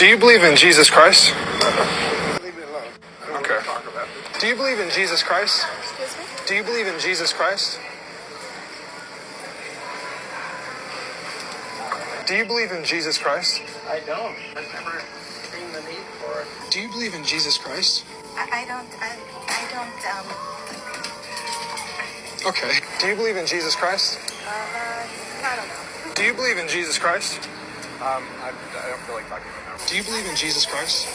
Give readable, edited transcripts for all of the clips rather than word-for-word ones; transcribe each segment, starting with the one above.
Do you believe in Jesus Christ? Leave me alone. I don't Okay. want to talk about this. Do you believe in Jesus Christ? Excuse me? Do you believe in Jesus Christ? Do you believe in Jesus Christ? I don't. I've never seen the need for it. Do you believe in Jesus Christ? I don't, Okay. Do you believe in Jesus Christ? I don't know. Do you believe in Jesus Christ? I don't feel like talking about that. Do you believe in Jesus Christ?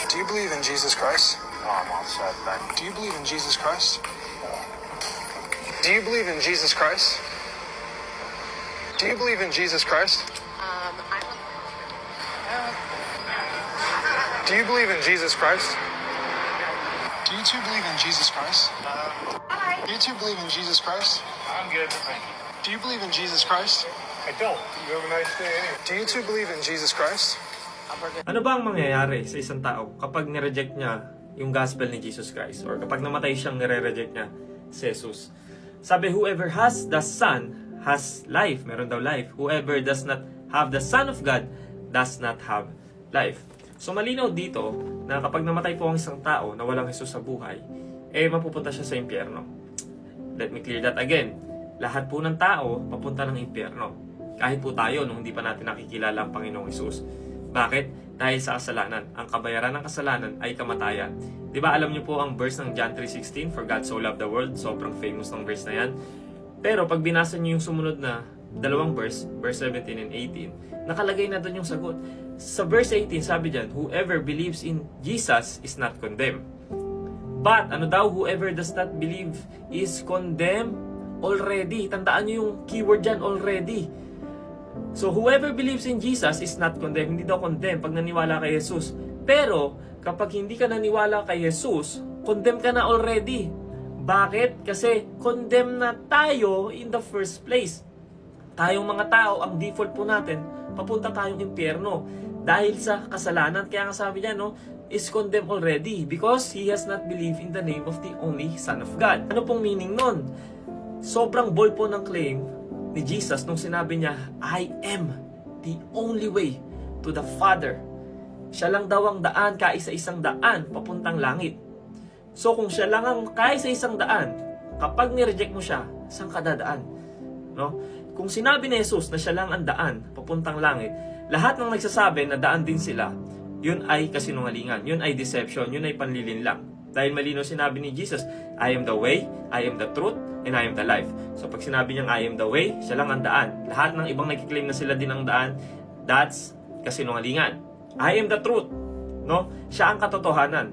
Do you believe in Jesus Christ? Oh, I'm all set. Thank Do you believe in Jesus Christ? Do you believe in Jesus Christ? Do you believe in Jesus Christ? Do you believe in Jesus Christ? Do you two believe in Jesus Christ? Do you two believe in Jesus Christ? I'm good. Thank you. Do you believe in Jesus Christ? I don't. You have a nice day anyway. Do you two believe in Jesus Christ? Ano ba ang mangyayari sa isang tao kapag nireject niya yung gospel ni Jesus Christ? Or kapag namatay siyang nire-reject niya si Jesus? Sabi, whoever has the Son has life. Meron daw life. Whoever does not have the Son of God does not have life. So malinaw dito na kapag namatay po ang isang tao na walang Jesus sa buhay, mapupunta siya sa impyerno. Let me clear that again. Lahat po ng tao papunta ng impyerno. Kahit po tayo nung hindi pa natin nakikilala ang Panginoong Jesus. Bakit? Dahil sa kasalanan. Ang kabayaran ng kasalanan ay kamatayan. Di ba alam niyo po ang verse ng John 3:16, For God so loved the world, sobrang famous ng verse na yan. Pero pag binasa niyo yung sumunod na dalawang verse 17 and 18, nakalagay na doon yung sagot. Sa verse 18, sabi dyan, whoever believes in Jesus is not condemned. But, ano daw, whoever does not believe is condemned already. Tandaan niyo yung keyword dyan, already. So, whoever believes in Jesus is not condemned. Hindi daw condemned pag naniwala kay Jesus. Pero, kapag hindi ka naniwala kay Jesus, condemned ka na already. Bakit? Kasi condemned na tayo in the first place. Tayong mga tao, ang default po natin, papunta tayong impyerno. Dahil sa kasalanan, kaya nga sabi niya, no, is condemned already because he has not believed in the name of the only Son of God. Ano pong meaning nun? Sobrang bold po ng claim ni Jesus nung sinabi niya, I am the only way to the Father. Siya lang daw ang daan, kaisa-isang daan, papuntang langit. So kung siya lang ang kaisa-isang daan, kapag nireject mo siya, saan ka dadaan? No? Kung sinabi ni Jesus na siya lang ang daan, papuntang langit, lahat ng nagsasabi na daan din sila, yun ay kasinungalingan, yun ay deception, yun ay panlilinlang. Dahil malino sinabi ni Jesus, I am the way, I am the truth, and I am the life. So pag sinabi niyang I am the way, siya lang ang daan. Lahat ng ibang nagkiklaim na sila din ang daan, that's kasinungalingan. I am the truth. No? Siya ang katotohanan.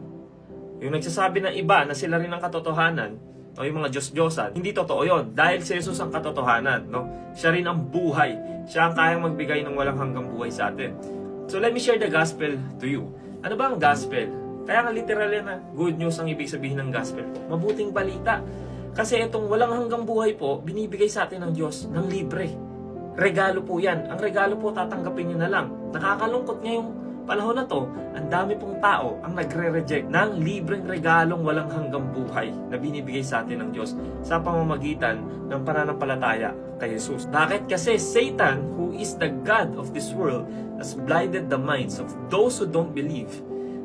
Yung nagsasabi ng iba na sila rin ang katotohanan, o yung mga Diyos-Diyosan, hindi totoo yon. Dahil si Jesus ang katotohanan. No? Siya rin ang buhay. Siya ang kayang magbigay ng walang hanggang buhay sa atin. So let me share the gospel to you. Ano ba ang gospel? Kaya nga literal yan na good news ang ibig sabihin ng gospel po. Mabuting balita. Kasi itong walang hanggang buhay po, binibigay sa atin ng Diyos ng libre. Regalo po yan. Ang regalo po tatanggapin nyo na lang. Nakakalungkot ngayong panahon na to, ang dami pong tao ang nagre-reject ng libreng regalong walang hanggang buhay na binibigay sa atin ng Diyos sa pamamagitan ng pananampalataya kay Jesus. Bakit? Kasi Satan, who is the God of this world, has blinded the minds of those who don't believe.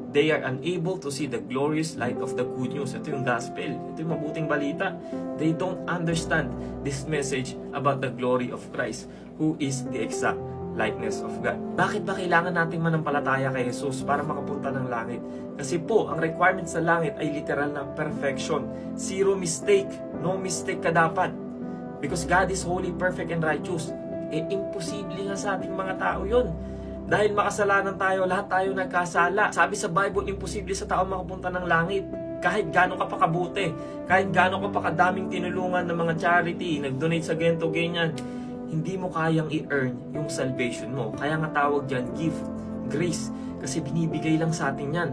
They are unable to see the glorious light of the good news. Ito yung gospel. Ito yung mabuting balita. They don't understand this message about the glory of Christ, who is the exact likeness of God. Bakit ba kailangan nating manampalataya kay Jesus para makapunta ng langit? Kasi po, ang requirement sa langit ay literal na perfection. Zero mistake. No mistake ka dapat. Because God is holy, perfect, and righteous. Imposible nga sa ating mga tao yun. Dahil makasalanan tayo, lahat tayo nagkasala. Sabi sa Bible, imposible sa tao makapunta ng langit. Kahit gano'n ka pa kabuti, kahit gano'n ka pa kadaming tinulungan ng mga charity, nag-donate sa ganito, ganyan, hindi mo kayang i-earn yung salvation mo. Kaya nga tawag dyan, gift, grace. Kasi binibigay lang sa atin yan.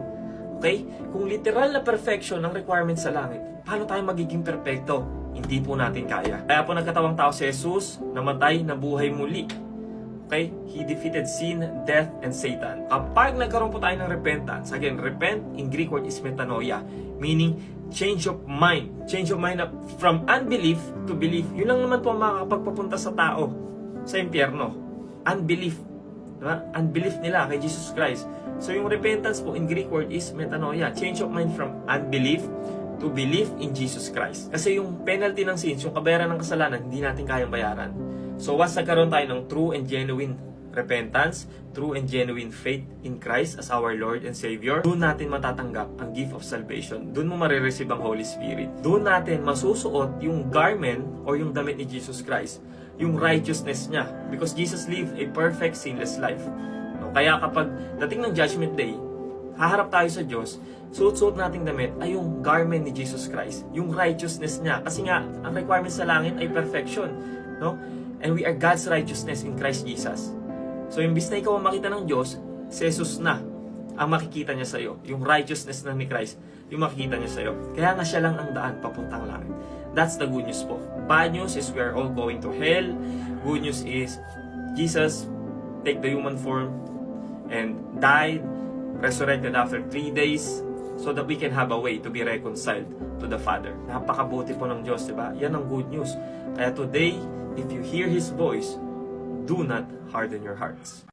Okay? Kung literal na perfection ang requirement sa langit, paano tayo magiging perfecto? Hindi po natin kaya. Kaya po nagkatawang tao si Jesus, namatay, nabuhay muli. Okay? He defeated sin, death, and Satan. Kapag nagkaroon po tayo ng repentance, again, repent in Greek word is metanoia, meaning change of mind. Change of mind from unbelief to belief. Yun lang naman po makakapagpapunta sa tao sa impyerno. Unbelief. Diba? Unbelief nila kay Jesus Christ. So yung repentance po in Greek word is metanoia. Change of mind from unbelief to belief in Jesus Christ. Kasi yung penalty ng sins, yung kabayaran ng kasalanan, hindi natin kayang bayaran. So once nagkaroon tayo ng true and genuine repentance, true and genuine faith in Christ as our Lord and Savior, doon natin matatanggap ang gift of salvation. Doon mo marireceive ang Holy Spirit. Doon natin masusuot yung garment or yung damit ni Jesus Christ, yung righteousness niya. Because Jesus lived a perfect, sinless life. No? Kaya kapag dating ng Judgment Day, haharap tayo sa Diyos, suot-suot nating damit ay yung garment ni Jesus Christ, yung righteousness niya. Kasi nga, ang requirement sa langit ay perfection. No? And we are God's righteousness in Christ Jesus. So, imbis na ikaw ang makita ng Diyos, si Jesus na ang makikita niya sa'yo. Yung righteousness na ni Christ, yung makikita niya sa'yo. Kaya nga siya lang ang daan papuntang langit. That's the good news po. Bad news is we are all going to hell. Good news is Jesus take the human form and died, resurrected after 3 days, so that we can have a way to be reconciled to the Father. Napakabuti po ng Diyos, diba? Yan ang good news. Kaya today, if you hear His voice, do not harden your hearts.